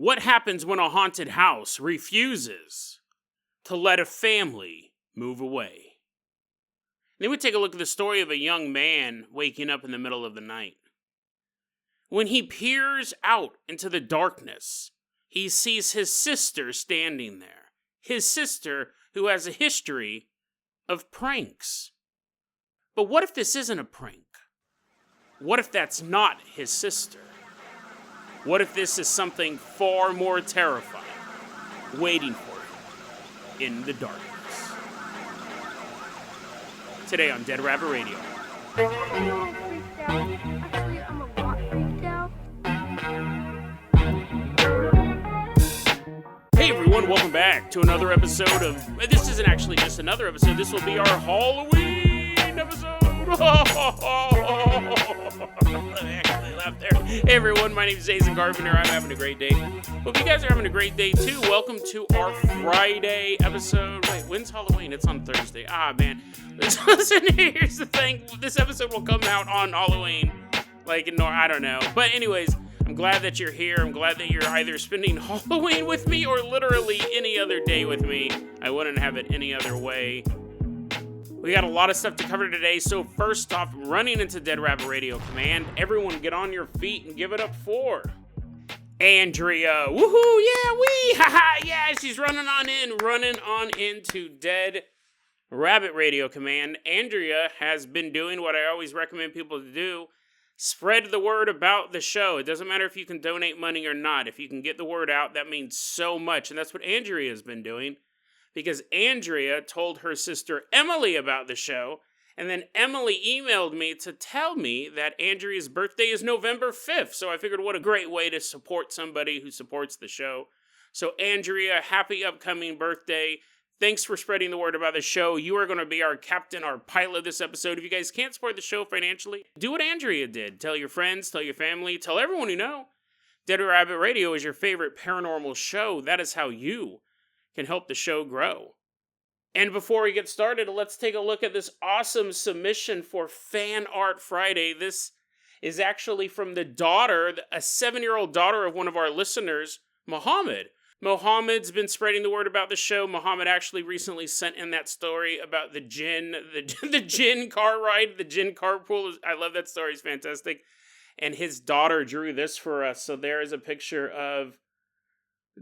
What happens when a haunted house refuses to let a family move away? Then we take a look at the story of a young man waking up in the middle of the night. When he peers out into the darkness, he sees his sister standing there. His sister who has a history of pranks. But what if this isn't a prank? What if that's not his sister? What if this is something far more terrifying waiting for him in the darkness? Today on Dead Rabbit Radio. Hey everyone, welcome back to another episode of... This isn't actually just another episode, this will be our Halloween episode. I actually laughed there. Hey everyone, my name is Jason Carpenter. I'm having a great day. Hope you guys are having a great day too. Welcome to our Friday episode. Wait, when's Halloween? It's on Thursday. Ah, man. Listen, here's the thing. This episode will come out on Halloween. I don't know. But anyways, I'm glad that you're here. I'm glad that you're either spending Halloween with me or literally any other day with me. I wouldn't have it any other way. We got a lot of stuff to cover today, so first off, running into Dead Rabbit Radio Command, everyone get on your feet and give it up for Andrea. Woohoo, yeah, wee, haha, yeah, she's running on into Dead Rabbit Radio Command. Andrea has been doing what I always recommend people to do, spread the word about the show. It doesn't matter if you can donate money or not. If you can get the word out, that means so much, and that's what Andrea has been doing. Because Andrea told her sister Emily about the show, and then Emily emailed me to tell me that Andrea's birthday is November 5th, so I figured what a great way to support somebody who supports the show. So Andrea, happy upcoming birthday. Thanks for spreading the word about the show. You are going to be our captain, our pilot this episode. If you guys can't support the show financially, do what Andrea did. Tell your friends, tell your family, tell everyone you know. Dead Rabbit Radio is your favorite paranormal show. That is how you can help the show grow. And before we get started, let's take a look at this awesome submission for Fan Art Friday. This is actually from the daughter, a 7-year-old daughter of one of our listeners, Mohamed. Mohamed's been spreading the word about the show. Mohamed actually recently sent in that story about the Jinn, the Jinn car ride, the Jinn Carpool. I love that story, it's fantastic. And his daughter drew this for us. So there is a picture of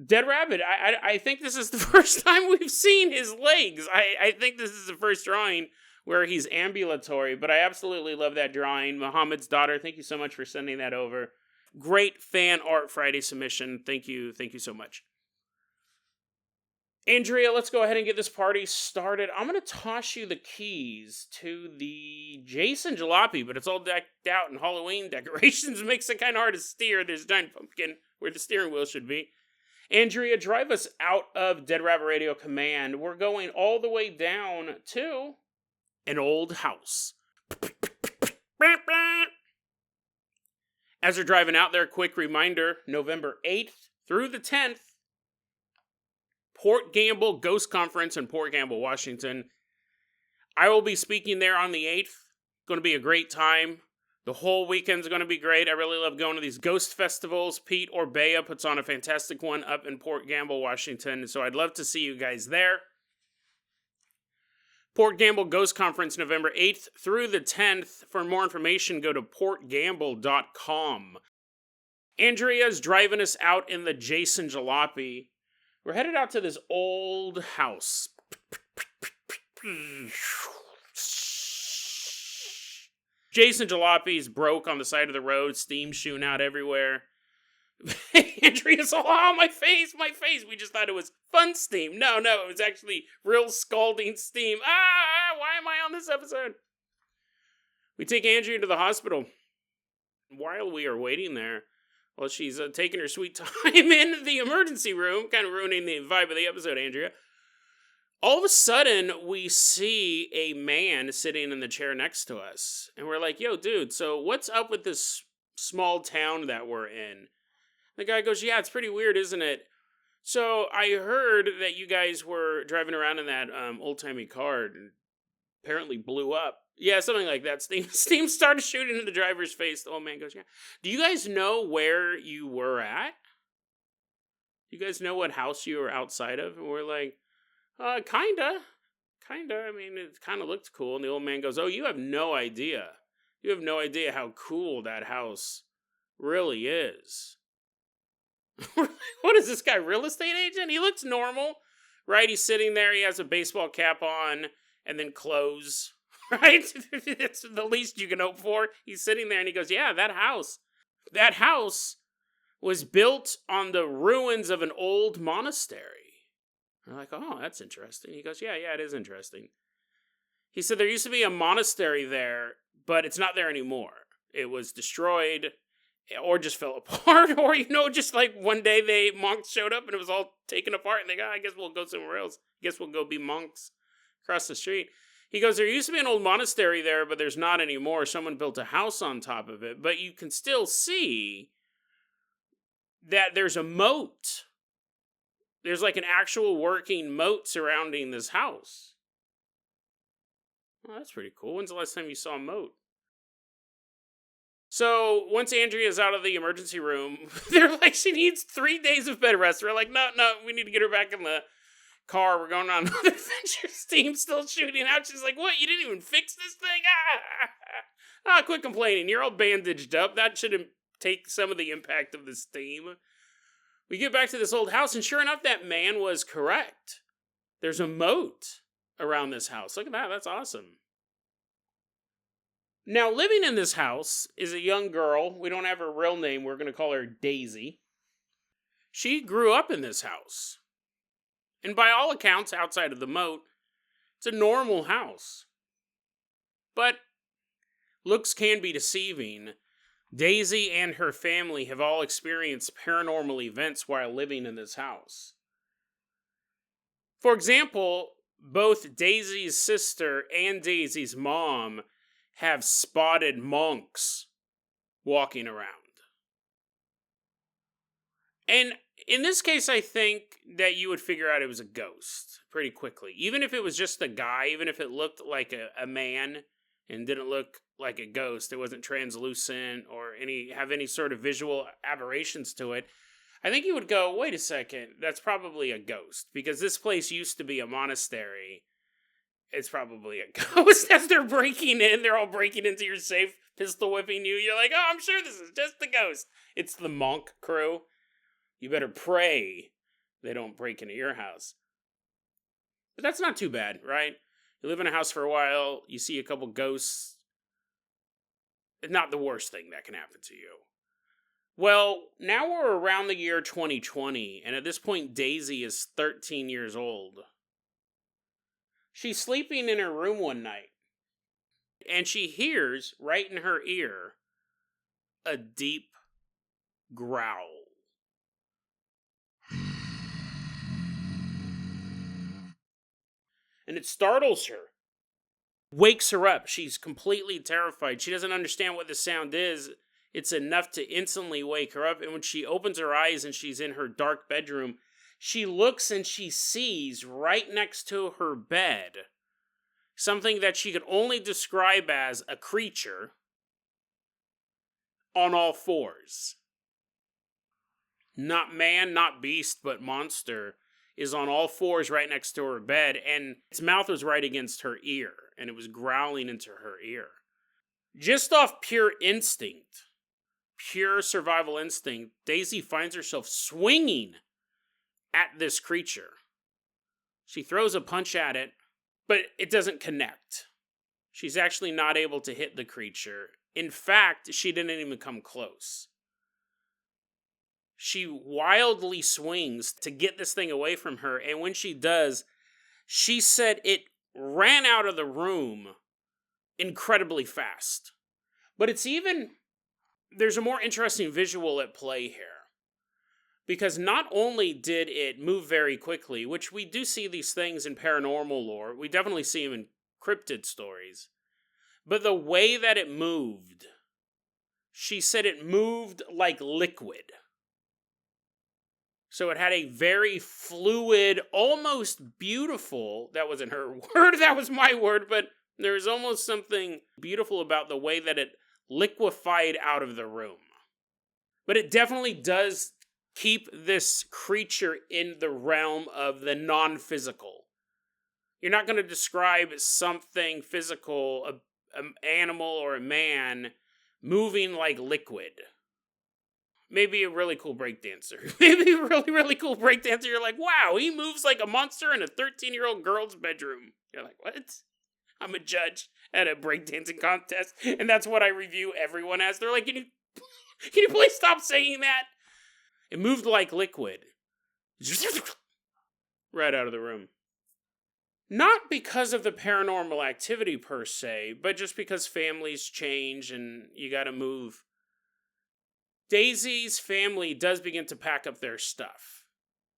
Dead Rabbit. I think this is the first time we've seen his legs. I think this is the first drawing where he's ambulatory, but I absolutely love that drawing. Mohamed's daughter, thank you so much for sending that over. Great Fan Art Friday submission. Thank you so much. Andrea, let's go ahead and get this party started. I'm going to toss you the keys to the Jason Jalopy, but it's all decked out in Halloween decorations. Makes it kind of hard to steer. There's a giant pumpkin where the steering wheel should be. Andrea, drive us out of Dead Rabbit Radio Command. We're going all the way down to an old house. As you're driving out there, quick reminder, November 8th through the 10th, Port Gamble Ghost Conference in Port Gamble, Washington. I will be speaking there on the 8th. It's going to be a great time. The whole weekend's going to be great. I really love going to these ghost festivals. Pete Orbea puts on a fantastic one up in Port Gamble, Washington. So I'd love to see you guys there. Port Gamble Ghost Conference, November 8th through the 10th. For more information, go to portgamble.com. Andrea's driving us out in the Jason Jalopy. We're headed out to this old house. Jason Jalopy's broke on the side of the road, steam shooting out everywhere. Andrea's all, oh, my face. We just thought it was fun steam. No, it was actually real scalding steam. Why am I on this episode? We take Andrea to the hospital. While we are waiting there, well, she's taking her sweet time in the emergency room, kind of ruining the vibe of the episode, Andrea. All of a sudden, we see a man sitting in the chair next to us. And we're like, yo, dude, so what's up with this small town that we're in? The guy goes, yeah, it's pretty weird, isn't it? So I heard that you guys were driving around in that old-timey car and apparently blew up. Yeah, something like that. Steam started shooting in the driver's face. The old man goes, yeah. Do you guys know where you were at? You guys know what house you were outside of? And we're like, kinda. I mean, it kind of looked cool. And the old man goes, oh, you have no idea. You have no idea how cool that house really is. What is this guy, real estate agent? He looks normal, right? He's sitting there. He has a baseball cap on and then clothes, right? It's the least you can hope for. He's sitting there and he goes, yeah, that house was built on the ruins of an old monastery. We're like, oh, that's interesting. He goes, yeah, it is interesting. He said there used to be a monastery there, but it's not there anymore. It was destroyed or just fell apart, or, just like one day monks showed up and it was all taken apart and they go, I guess we'll go somewhere else. I guess we'll go be monks across the street. He goes, there used to be an old monastery there, but there's not anymore. Someone built a house on top of it, but you can still see that there's a moat. There's like an actual working moat surrounding this house. Well, that's pretty cool. When's the last time you saw a moat? So once Andrea's out of the emergency room, they're like, she needs 3 days of bed rest. We're like, no, we need to get her back in the car. We're going on another adventures team, still shooting out. She's like, what? You didn't even fix this thing? Quit complaining. You're all bandaged up. That shouldn't take some of the impact of this team. We get back to this old house, and sure enough, that man was correct. There's a moat around this house. Look at that. That's awesome. Now, living in this house is a young girl. We don't have her real name. We're going to call her Daisy. She grew up in this house. And by all accounts, outside of the moat, it's a normal house. But looks can be deceiving. Daisy and her family have all experienced paranormal events while living in this house. For example, both Daisy's sister and Daisy's mom have spotted monks walking around. And in this case, I think that you would figure out it was a ghost pretty quickly. Even if it was just a guy, even if it looked like a man and didn't look like a ghost, it wasn't translucent or have any sort of visual aberrations to it, I think you would go, wait a second, that's probably a ghost. Because this place used to be a monastery. It's probably a ghost. As they're breaking in, they're all breaking into your safe, pistol whipping you. You're like, oh, I'm sure this is just a ghost. It's the monk crew. You better pray they don't break into your house. But that's not too bad, right? You live in a house for a while, you see a couple ghosts. It's not the worst thing that can happen to you. Well, now we're around the year 2020, and at this point, Daisy is 13 years old. She's sleeping in her room one night, and she hears, right in her ear, a deep growl. And it startles her. Wakes her up. She's completely terrified. She doesn't understand what the sound is. It's enough to instantly wake her up. And when she opens her eyes and she's in her dark bedroom, she looks and she sees right next to her bed something that she could only describe as a creature on all fours. Not man, not beast, but monster is on all fours right next to her bed, and its mouth was right against her ear, and it was growling into her ear. Just off pure instinct, pure survival instinct, Daisy finds herself swinging at this creature. She throws a punch at it, but it doesn't connect. She's actually not able to hit the creature. In fact, she didn't even come close. She wildly swings to get this thing away from her, and when she does, she said it ran out of the room incredibly fast. But there's a more interesting visual at play here. Because not only did it move very quickly, which we do see these things in paranormal lore, we definitely see them in cryptid stories, but the way that it moved, she said it moved like liquid. So it had a very fluid, almost beautiful, that wasn't her word, that was my word, but there was almost something beautiful about the way that it liquefied out of the room. But it definitely does keep this creature in the realm of the non-physical. You're not going to describe something physical, an animal or a man, moving like liquid. Maybe a really cool breakdancer. Maybe a really, really cool breakdancer. You're like, wow, he moves like a monster in a 13-year-old girl's bedroom. You're like, what? I'm a judge at a breakdancing contest, and that's what I review everyone as. They're like, can you please stop saying that? It moved like liquid. Right out of the room. Not because of the paranormal activity per se, but just because families change and you gotta move. Daisy's family does begin to pack up their stuff.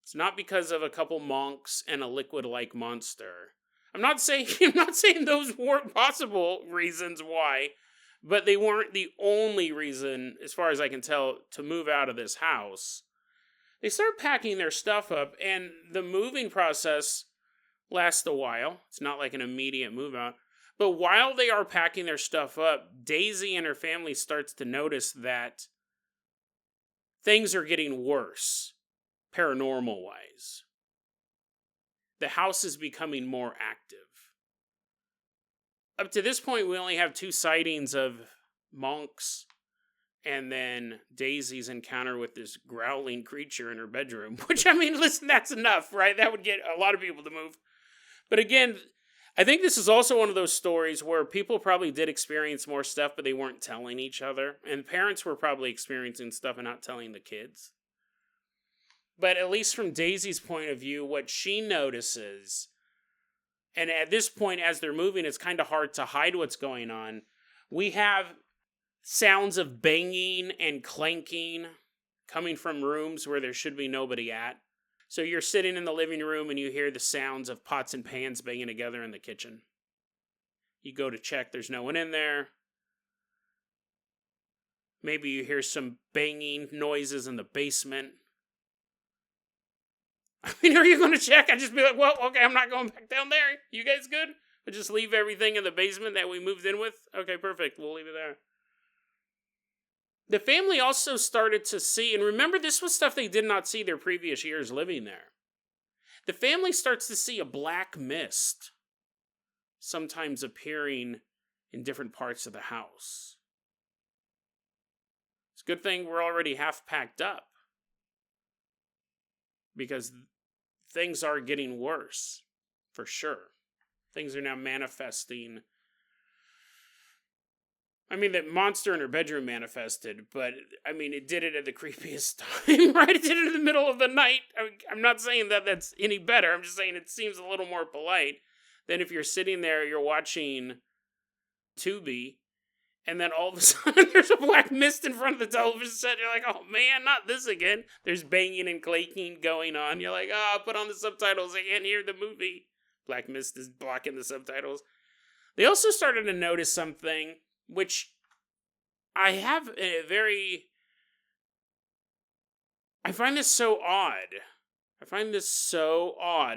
It's not because of a couple monks and a liquid-like monster. I'm not saying those weren't possible reasons why, but they weren't the only reason, as far as I can tell, to move out of this house. They start packing their stuff up, and the moving process lasts a while. It's not like an immediate move out. But while they are packing their stuff up, Daisy and her family starts to notice that things are getting worse, paranormal-wise. The house is becoming more active. Up to this point, we only have 2 sightings of monks, and then Daisy's encounter with this growling creature in her bedroom. Which, I mean, listen, that's enough, right? That would get a lot of people to move. But again, I think this is also one of those stories where people probably did experience more stuff, but they weren't telling each other. And parents were probably experiencing stuff and not telling the kids. But at least from Daisy's point of view, what she notices, and at this point as they're moving, it's kind of hard to hide what's going on. We have sounds of banging and clanking coming from rooms where there should be nobody at. So you're sitting in the living room and you hear the sounds of pots and pans banging together in the kitchen. You go to check, there's no one in there. Maybe you hear some banging noises in the basement. I mean, are you going to check? I'd just be like, well, okay, I'm not going back down there. You guys good? But just leave everything in the basement that we moved in with? Okay, perfect. We'll leave it there. The family also started to see, and remember, this was stuff they did not see their previous years living there. The family starts to see a black mist sometimes appearing in different parts of the house. It's a good thing we're already half packed up, because things are getting worse, for sure. Things are now manifesting. I mean, that monster in her bedroom manifested, but, I mean, it did it at the creepiest time, right? It did it in the middle of the night. I'm not saying that that's any better. I'm just saying it seems a little more polite than if you're sitting there, you're watching Tubi, and then all of a sudden there's a black mist in front of the television set. You're like, oh man, not this again. There's banging and clanking going on. You're like, put on the subtitles. I can't hear the movie. Black mist is blocking the subtitles. They also started to notice something, which I find this so odd.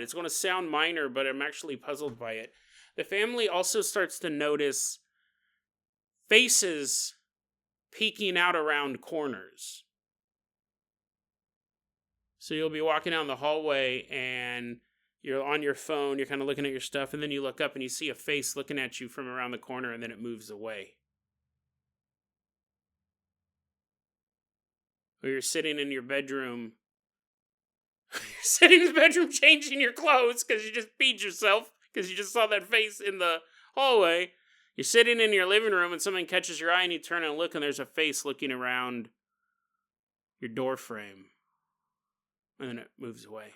It's going to sound minor, but I'm actually puzzled by it. The family also starts to notice faces peeking out around corners. So you'll be walking down the hallway and you're on your phone, you're kind of looking at your stuff, and then you look up and you see a face looking at you from around the corner, and then it moves away. Or you're sitting in your bedroom. You're sitting in the bedroom changing your clothes because you just peed yourself because you just saw that face in the hallway. You're sitting in your living room and something catches your eye and you turn and look and there's a face looking around your door frame. And then it moves away.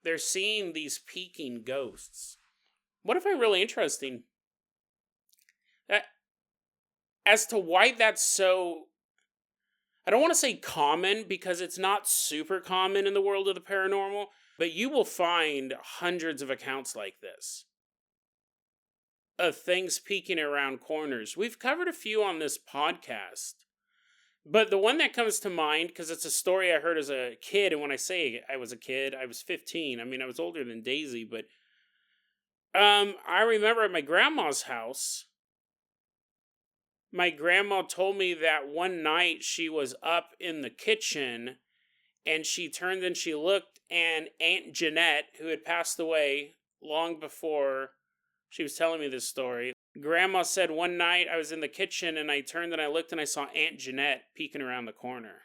They're seeing these peeking ghosts. What I find really interesting, as to why that's so, I don't want to say common, because it's not super common in the world of the paranormal, but you will find hundreds of accounts like this. Of things peeking around corners. We've covered a few on this podcast. But the one that comes to mind, because it's a story I heard as a kid, and when I say I was a kid, I was 15. I mean, I was older than Daisy, but I remember at my grandma's house, My grandma told me that one night she was up in the kitchen and she turned and she looked, and Aunt Jeanette, who had passed away long before she was telling me this story, Grandma said one night I was in the kitchen and I turned and I looked and I saw Aunt Jeanette peeking around the corner.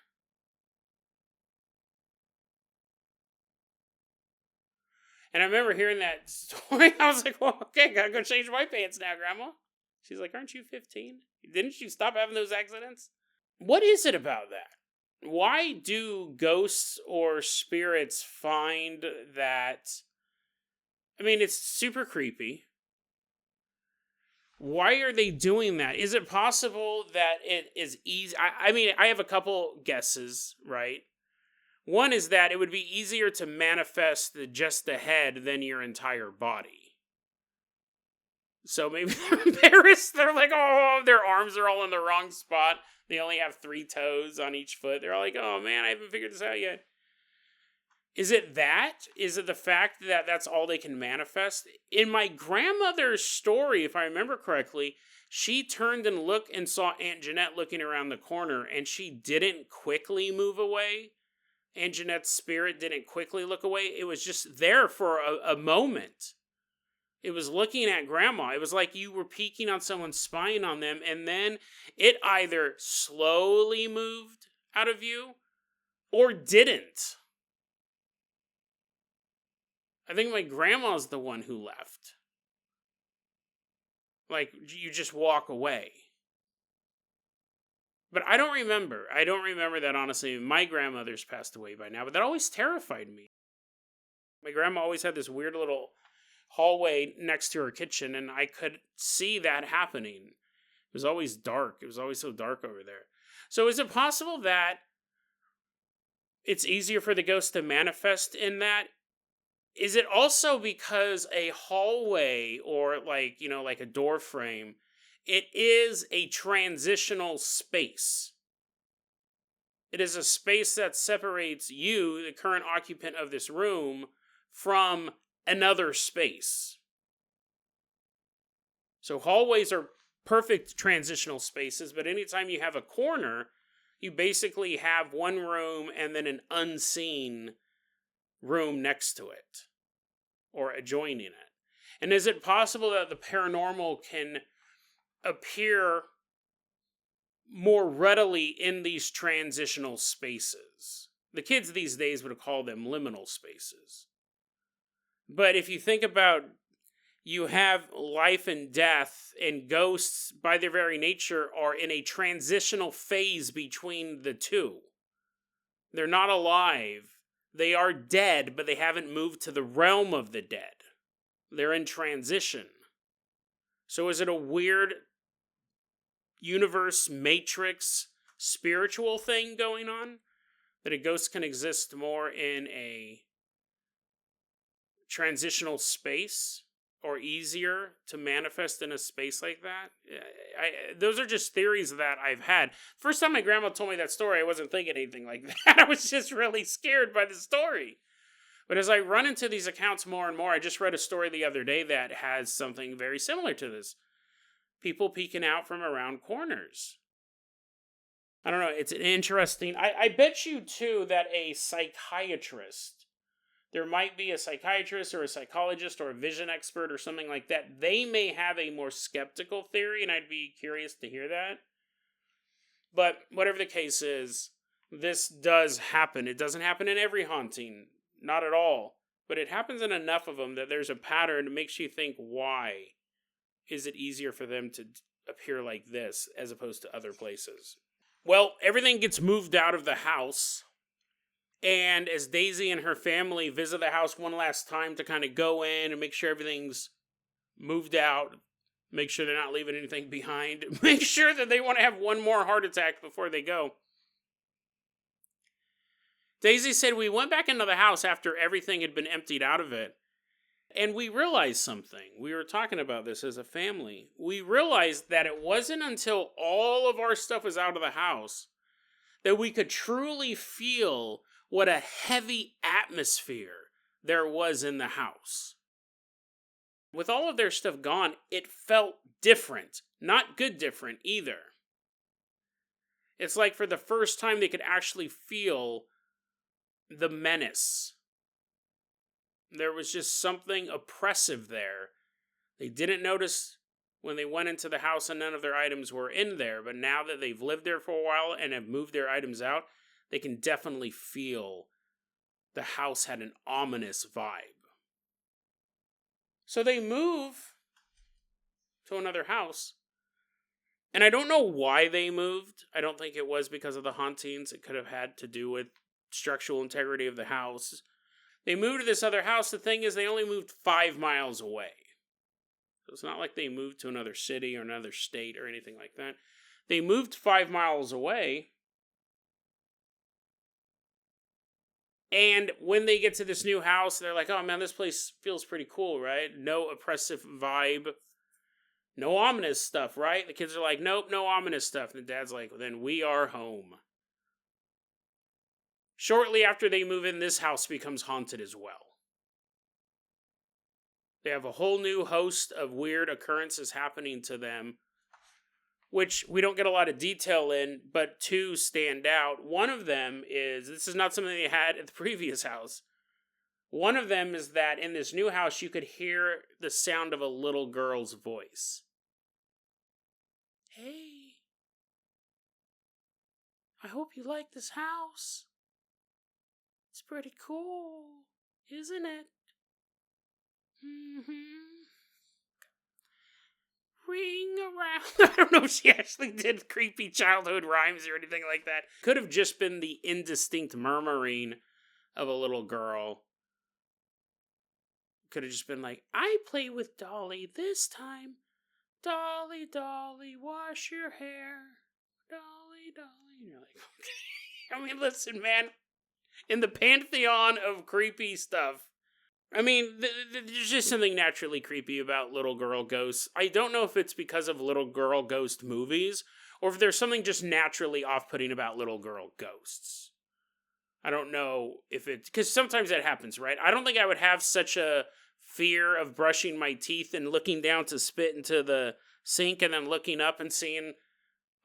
And I remember hearing that story. I was like, well, okay, gotta go change my pants now, Grandma. She's like, aren't you 15? Didn't you stop having those accidents? What is it about that? Why do ghosts or spirits find that? I mean, it's super creepy. Why are they doing that? Is it possible that it is easy? I mean, I have a couple guesses, right? One is that it would be easier to manifest just the head than your entire body. So maybe they're embarrassed. They're like, oh, their arms are all in the wrong spot. They only have 3 toes on each foot. They're all like, oh man, I haven't figured this out yet. Is it that? Is it the fact that that's all they can manifest? In my grandmother's story, if I remember correctly, she turned and looked and saw Aunt Jeanette looking around the corner, and she didn't quickly move away. Aunt Jeanette's spirit didn't quickly look away. It was just there for a moment. It was looking at Grandma. It was like you were peeking on someone, spying on them, and then it either slowly moved out of view or didn't. I think my grandma's the one who left. Like, you just walk away. But I don't remember. I don't remember that, honestly. My grandmother's passed away by now, but that always terrified me. My grandma always had this weird little hallway next to her kitchen, and I could see that happening. It was always dark. It was always so dark over there. So is it possible that it's easier for the ghost to manifest in that? Is it also because a hallway or like a door frame, it is a transitional space. It is a space that separates you, the current occupant of this room, from another space. So hallways are perfect transitional spaces, but anytime you have a corner, you basically have one room and then an unseen room next to it or adjoining it. And is it possible that the paranormal can appear more readily in these transitional spaces? The kids these days would call them liminal spaces. But if you think about, you have life and death, and ghosts, by their very nature, are in a transitional phase between the two. They're not alive. They are dead, but they haven't moved to the realm of the dead. They're in transition. So is it a weird universe, matrix, spiritual thing going on? That a ghost can exist more in a transitional space, or easier to manifest in a space like that? Those are just theories that I've had. First time my grandma told me that story, I wasn't thinking anything like that. I was just really scared by the story. But as I run into these accounts more and more, I just read a story the other day that has something very similar to this. People peeking out from around corners. I don't know, it's an interesting... I bet you, too, that a psychiatrist, there might be a psychiatrist or a psychologist or a vision expert or something like that. They may have a more skeptical theory, and I'd be curious to hear that. But whatever the case is, this does happen. It doesn't happen in every haunting, not at all. But it happens in enough of them that there's a pattern that makes you think, why is it easier for them to appear like this as opposed to other places? Well, everything gets moved out of the house. And as Daisy and her family visit the house one last time to kind of go in and make sure everything's moved out, make sure they're not leaving anything behind, make sure that they want to have one more heart attack before they go. Daisy said, we went back into the house after everything had been emptied out of it, and we realized something. We were talking about this as a family. We realized that it wasn't until all of our stuff was out of the house that we could truly feel what a heavy atmosphere there was in the house. With all of their stuff gone, it felt different. Not good different either. It's like for the first time they could actually feel the menace. There was just something oppressive there. They didn't notice when they went into the house and none of their items were in there, but now that they've lived there for a while and have moved their items out, they can definitely feel the house had an ominous vibe. So they move to another house. And I don't know why they moved. I don't think it was because of the hauntings. It could have had to do with structural integrity of the house. They moved to this other house. The thing is, they only moved 5 miles away. So it's not like they moved to another city or another state or anything like that. They moved 5 miles away. And when they get to this new house, they're like, oh man, this place feels pretty cool, right? No oppressive vibe. No ominous stuff, right? The kids are like, nope, no ominous stuff. And the dad's like, well, then we are home. Shortly after they move in, this house becomes haunted as well. They have a whole new host of weird occurrences happening to them, which we don't get a lot of detail in, but 2 stand out. One of them is, this is not something they had at the previous house. One of them is that in this new house, you could hear the sound of a little girl's voice. Hey, I hope you like this house. It's pretty cool, isn't it? Ring around. I don't know if she actually did creepy childhood rhymes or anything like that. Could have just been the indistinct murmuring of a little girl. Could have just been like, I play with Dolly this time. Dolly, Dolly, wash your hair. Dolly, Dolly. And you're like, okay. I mean, listen, man. In the pantheon of creepy stuff, I mean, there's just something naturally creepy about little girl ghosts. I don't know if it's because of little girl ghost movies, or if there's something just naturally off-putting about little girl ghosts. I don't know if it's... because sometimes that happens, right? I don't think I would have such a fear of brushing my teeth and looking down to spit into the sink and then looking up and seeing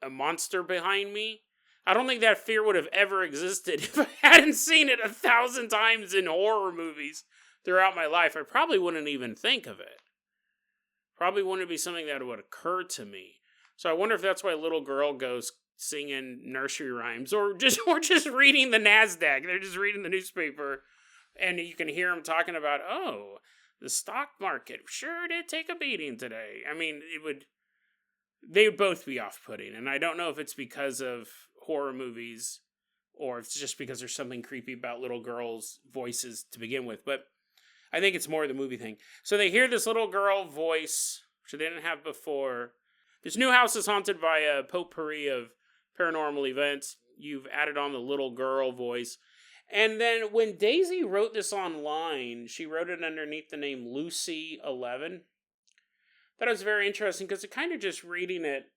a monster behind me. I don't think that fear would have ever existed if I hadn't seen it 1,000 times in horror movies throughout my life. I probably wouldn't even think of it. Probably wouldn't be something that would occur to me. So I wonder if that's why little girl goes singing nursery rhymes or just reading the NASDAQ. They're just reading the newspaper and you can hear them talking about, oh, the stock market sure did take a beating today. I mean, they would both be off-putting. And I don't know if it's because of horror movies or if it's just because there's something creepy about little girls' voices to begin with. But I think it's more the movie thing. So they hear this little girl voice, which they didn't have before. This new house is haunted by a potpourri of paranormal events. You've added on the little girl voice. And then when Daisy wrote this online, she wrote it underneath the name Lucy11. That was very interesting because it kind of just reading it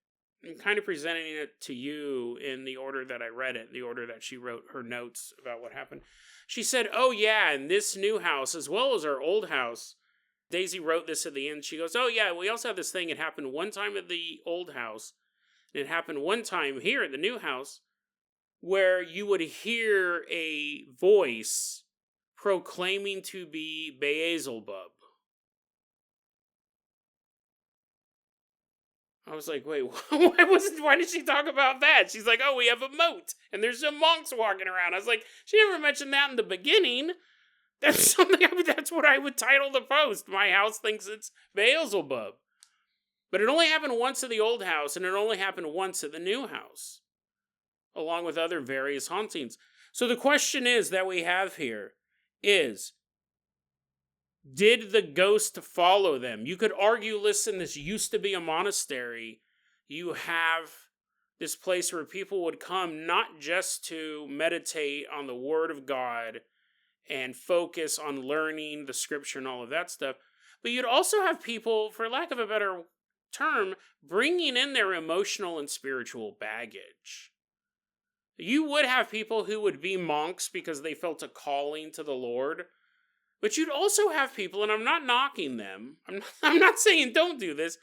and kind of presenting it to you in the order that I read it, the order that she wrote her notes about what happened. She said, oh yeah, in this new house, as well as our old house, Daisy wrote this at the end. She goes, oh yeah, we also have this thing. It happened one time at the old house, and it happened one time here at the new house, where you would hear a voice proclaiming to be Beelzebub. I was like, wait, why did she talk about that? She's like, oh, we have a moat, and there's some monks walking around. I was like, she never mentioned that in the beginning. That's that's what I would title the post. My house thinks it's Beelzebub. But it only happened once at the old house, and it only happened once at the new house, along with other various hauntings. So the question is that we have here is, did the ghost follow them? You could argue, listen, this used to be a monastery. You have this place where people would come not just to meditate on the Word of God and focus on learning the scripture and all of that stuff, but you'd also have people, for lack of a better term, bringing in their emotional and spiritual baggage. You would have people who would be monks because they felt a calling to the Lord. But you'd also have people, and I'm not knocking them, I'm not saying don't do this,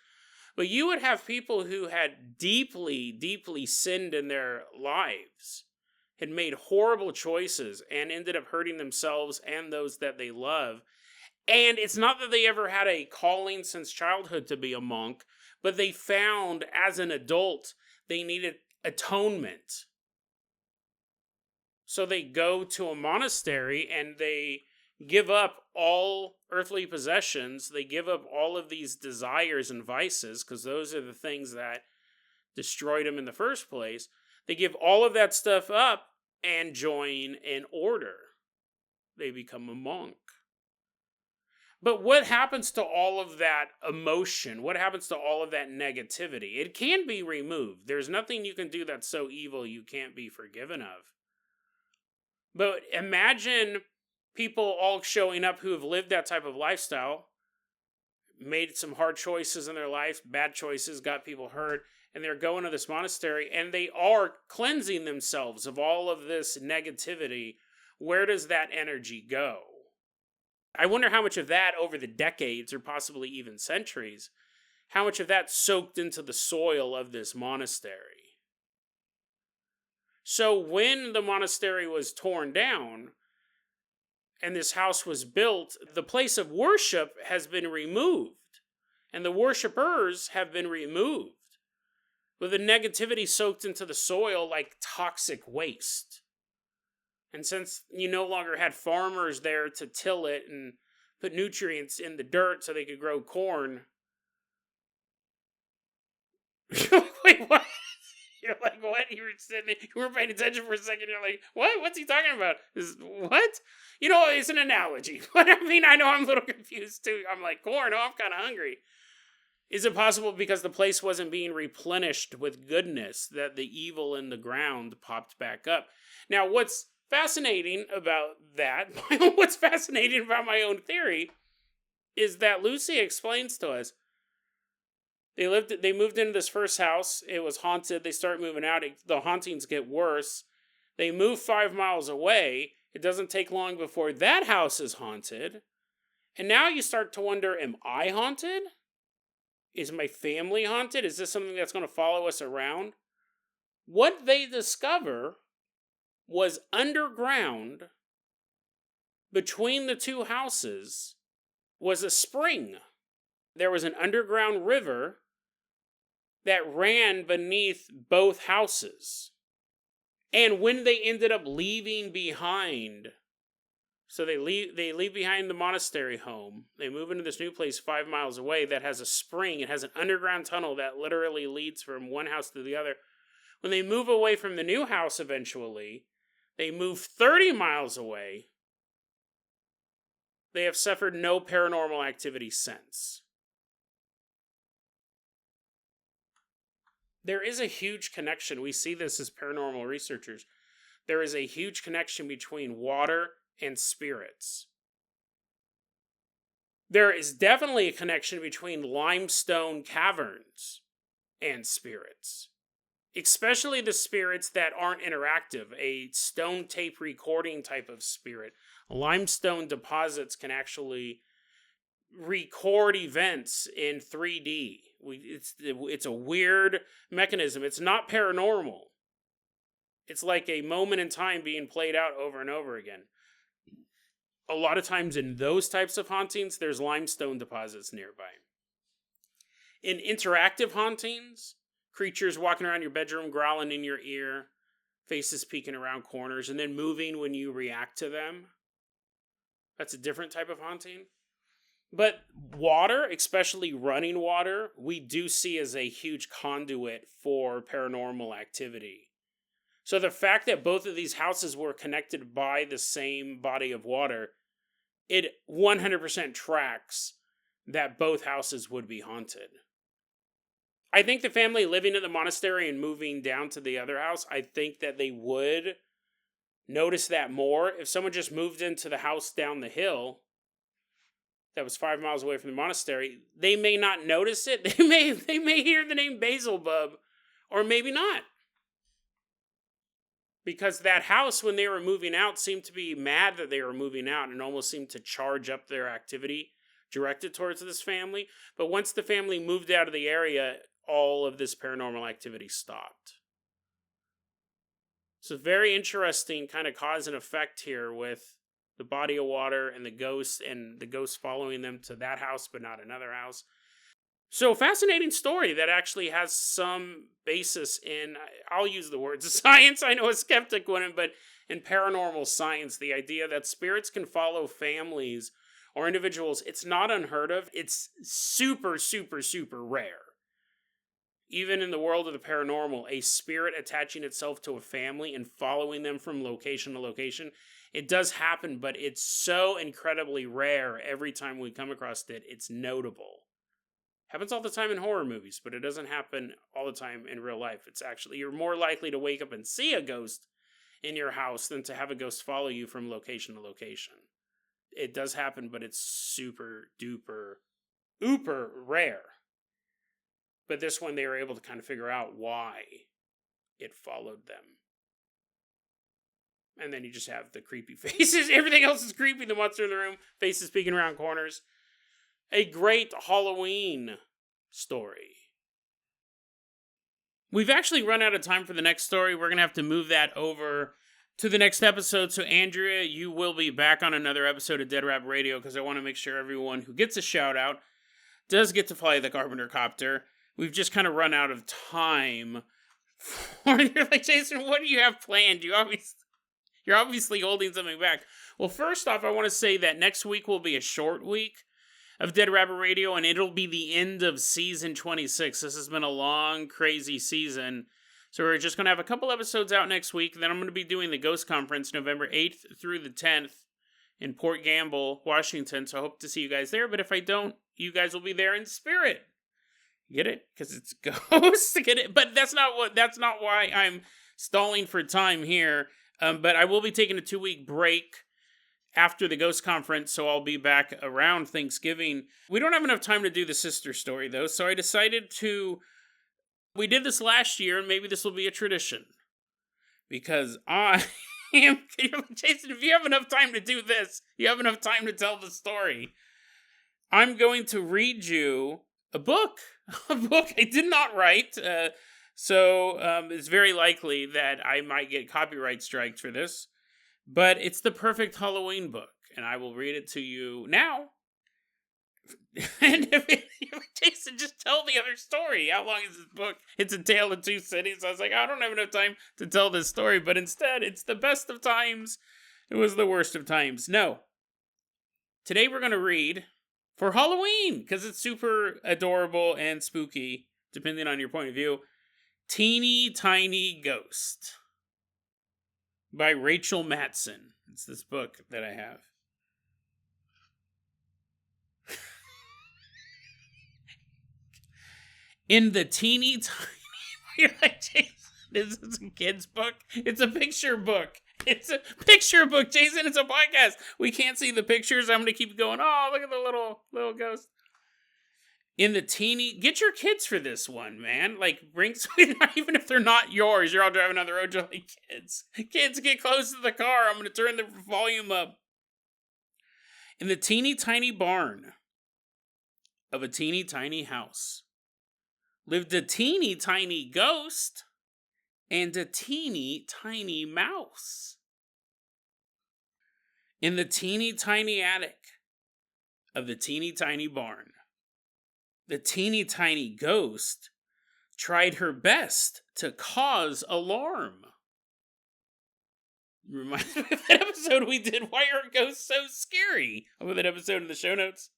But you would have people who had deeply, deeply sinned in their lives, had made horrible choices, and ended up hurting themselves and those that they love. And it's not that they ever had a calling since childhood to be a monk, but they found as an adult they needed atonement. So they go to a monastery and they give up all earthly possessions. They give up all of these desires and vices, because those are the things that destroyed them in the first place. They give all of that stuff up and join an order. They become a monk. But what happens to all of that emotion? What happens to all of that negativity? It can be removed. There's nothing you can do that's so evil you can't be forgiven of. But imagine people all showing up who have lived that type of lifestyle, made some hard choices in their life, bad choices, got people hurt, and they're going to this monastery, and they are cleansing themselves of all of this negativity. Where does that energy go? I wonder how much of that over the decades, or possibly even centuries, how much of that soaked into the soil of this monastery. So when the monastery was torn down and this house was built, the place of worship has been removed and the worshipers have been removed, with the negativity soaked into the soil like toxic waste. And since you no longer had farmers there to till it and put nutrients in the dirt so they could grow corn. Wait, what? You're like, what? You weren't paying attention for a second. You're like, what? What's he talking about? What? You know, it's an analogy. But I mean, I know I'm a little confused too. I'm like, corn? Oh, I'm kind of hungry. Is it possible because the place wasn't being replenished with goodness that the evil in the ground popped back up? Now, what's fascinating about that, what's fascinating about my own theory, is that Lucy explains to us, they moved into this first house, it was haunted, they start moving out, the hauntings get worse, they move 5 miles away, it doesn't take long before that house is haunted, and now you start to wonder, am I haunted? Is my family haunted? Is this something that's going to follow us around? What they discover was underground, between the two houses, was a spring. There was an underground river that ran beneath both houses. And when they ended up leaving behind, so they leave behind the monastery home, they move into this new place 5 miles away that has a spring. It has an underground tunnel that literally leads from one house to the other. When they move away from the new house eventually, they move 30 miles away. They have suffered no paranormal activity since. There is a huge connection. We see this as paranormal researchers. There is a huge connection between water and spirits. There is definitely a connection between limestone caverns and spirits. Especially the spirits that aren't interactive, a stone tape recording type of spirit. Limestone deposits can actually record events in 3D. It's a weird mechanism. It's not paranormal. It's like a moment in time being played out over and over again. A lot of times in those types of hauntings, there's limestone deposits nearby. In interactive hauntings, creatures walking around your bedroom, growling in your ear, faces peeking around corners, and then moving when you react to them. That's a different type of haunting. But water, especially running water, we do see as a huge conduit for paranormal activity. So the fact that both of these houses were connected by the same body of water, it 100% tracks that both houses would be haunted. I think the family living in the monastery and moving down to the other house, I think that they would notice that more. If someone just moved into the house down the hill that was 5 miles away from the monastery, they may not notice it. They may hear the name Beelzebub, or maybe not. Because that house, when they were moving out, seemed to be mad that they were moving out and almost seemed to charge up their activity directed towards this family. But once the family moved out of the area, all of this paranormal activity stopped. So very interesting kind of cause and effect here with the body of water and the ghost following them to that house, but not another house. So fascinating story that actually has some basis in, I'll use the words science. I know a skeptic wouldn't, but in paranormal science, the idea that spirits can follow families or individuals, it's not unheard of. It's super, super, super rare. Even in the world of the paranormal, a spirit attaching itself to a family and following them from location to location, it does happen, but it's so incredibly rare every time we come across it, it's notable. Happens all the time in horror movies, but it doesn't happen all the time in real life. It's actually, you're more likely to wake up and see a ghost in your house than to have a ghost follow you from location to location. It does happen, but it's super duper, ooper rare. But this one, they were able to kind of figure out why it followed them. And then you just have the creepy faces. Everything else is creepy. The monster in the room, faces peeking around corners. A great Halloween story. We've actually run out of time for the next story. We're going to have to move that over to the next episode. So, Andrea, you will be back on another episode of Dead Rabbit Radio because I want to make sure everyone who gets a shout out does get to fly the Carpenter Copter. We've just kind of run out of time. You're like, Jason, what do you have planned? You're obviously holding something back. Well, first off, I want to say that next week will be a short week of Dead Rabbit Radio, and it'll be the end of season 26. This has been a long, crazy season. So we're just going to have a couple episodes out next week. Then I'm going to be doing the Ghost Conference November 8th through the 10th in Port Gamble, Washington. So I hope to see you guys there. But if I don't, you guys will be there in spirit. Get it? Because it's ghosts. Get it? But that's not why I'm stalling for time here. But I will be taking a 2-week break after the Ghost Conference, so I'll be back around Thanksgiving. We don't have enough time to do the sister story, though, so I decided we did this last year, and maybe this will be a tradition. Because you're like, Jason, if you have enough time to do this, you have enough time to tell the story. I'm going to read you a book I did not write, so it's very likely that I might get copyright strikes for this. But it's the perfect Halloween book, and I will read it to you now. And Jason, just tell the other story. How long is this book? It's A Tale of Two Cities. I was like, I don't have enough time to tell this story, but instead, it's the best of times. It was the worst of times. No. Today we're going to read for Halloween, because it's super adorable and spooky, depending on your point of view, Teeny Tiny Ghost by Rachel Matson. It's this book that I have. In the teeny tiny... You're like, Jason, this is a kid's book? It's a picture book. It's a picture book, Jason. It's a podcast. We can't see the pictures. I'm going to keep going. Oh, look at the little ghost. In the teeny... Get your kids for this one, man. Like, bring some... Even if they're not yours, you're all driving on the road, you're like, kids, get close to the car. I'm going to turn the volume up. In the teeny tiny barn of a teeny tiny house lived a teeny tiny ghost and a teeny tiny mouse. In the teeny tiny attic of the teeny tiny barn, the teeny tiny ghost tried her best to cause alarm. Reminds me of that episode we did, Why Are Ghosts So Scary? I'll put that episode in the show notes.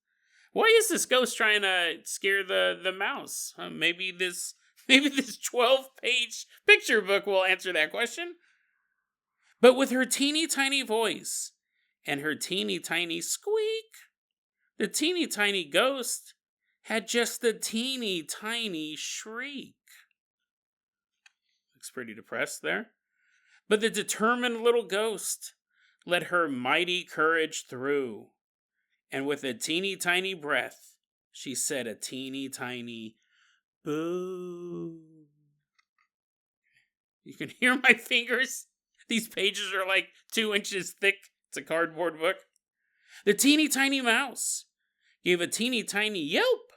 Why is this ghost trying to scare the mouse? Maybe this 12-page picture book will answer that question. But with her teeny tiny voice and her teeny tiny squeak, the teeny tiny ghost had just the teeny tiny shriek. Looks pretty depressed there. But the determined little ghost let her mighty courage through. And with a teeny tiny breath, she said a teeny tiny boo. You can hear my fingers. These pages are like 2 inches thick. It's a cardboard book. The teeny tiny mouse gave a teeny tiny yelp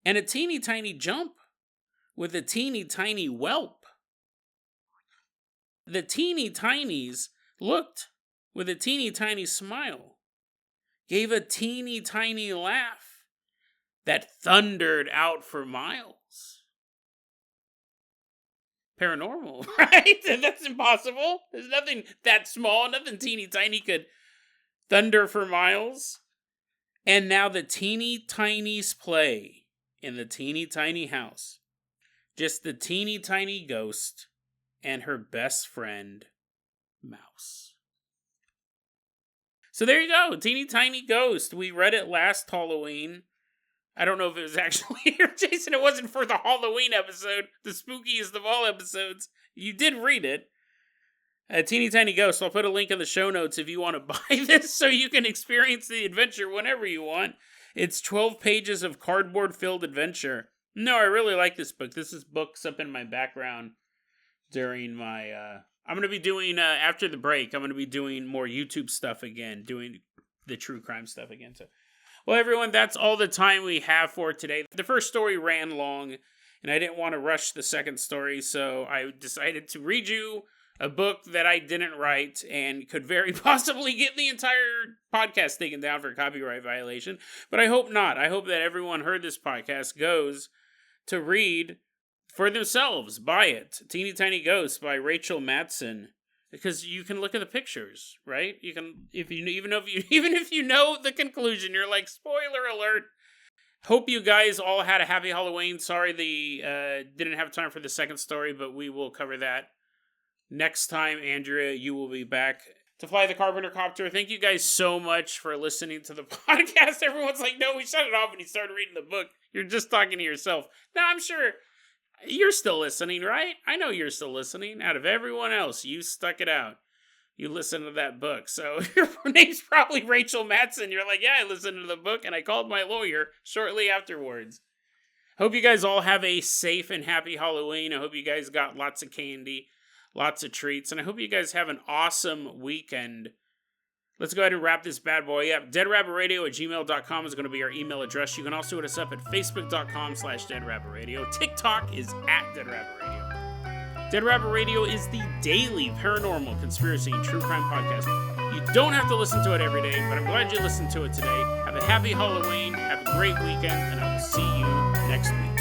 and a teeny tiny jump with a teeny tiny whelp. The teeny tinies looked with a teeny tiny smile, gave a teeny tiny laugh that thundered out for miles. Paranormal, right? That's impossible. There's nothing that small, nothing teeny tiny could thunder for miles. And now the teeny tinies play in the teeny tiny house. Just the teeny tiny ghost and her best friend, Mouse. So there you go, Teeny Tiny Ghost. We read it last Halloween. I don't know if it was actually here, Jason. It wasn't for the Halloween episode, the spookiest of all episodes. You did read it. Teeny Tiny Ghost. I'll put a link in the show notes if you want to buy this so you can experience the adventure whenever you want. It's 12 pages of cardboard-filled adventure. No, I really like this book. This is books up in my background during my... I'm going to be doing, after the break, I'm going to be doing more YouTube stuff again, doing the true crime stuff again. So, well, everyone, that's all the time we have for today. The first story ran long, and I didn't want to rush the second story, so I decided to read you a book that I didn't write and could very possibly get the entire podcast taken down for copyright violation. But I hope not. I hope that everyone heard this podcast goes to read for themselves. Buy it. Teeny Tiny Ghost by Rachel Madsen. Because you can look at the pictures, right? You can, even if you know the conclusion, you're like, spoiler alert. Hope you guys all had a happy Halloween. Sorry didn't have time for the second story, but we will cover that next time. Andrea, you will be back to fly the Carpenter Copter. Thank you guys so much for listening to the podcast. Everyone's like, no, we shut it off when you started reading the book. You're just talking to yourself. No, I'm sure you're still listening, right? I know you're still listening. Out of everyone else, you stuck it out. You listened to that book. So your name's probably Rachel Madsen. You're like, yeah, I listened to the book and I called my lawyer shortly afterwards. Hope you guys all have a safe and happy Halloween. I hope you guys got lots of candy, lots of treats, and I hope you guys have an awesome weekend. Let's go ahead and wrap this bad boy up. deadrabbitradio@gmail.com is going to be our email address. You can also hit us up at facebook.com/deadrabbitradio. TikTok is @deadrabbitradio. Dead Rabbit Radio is the daily paranormal, conspiracy, and true crime podcast. You don't have to listen to it every day, but I'm glad you listened to it today. Have a happy Halloween, have a great weekend, and I will see you next week.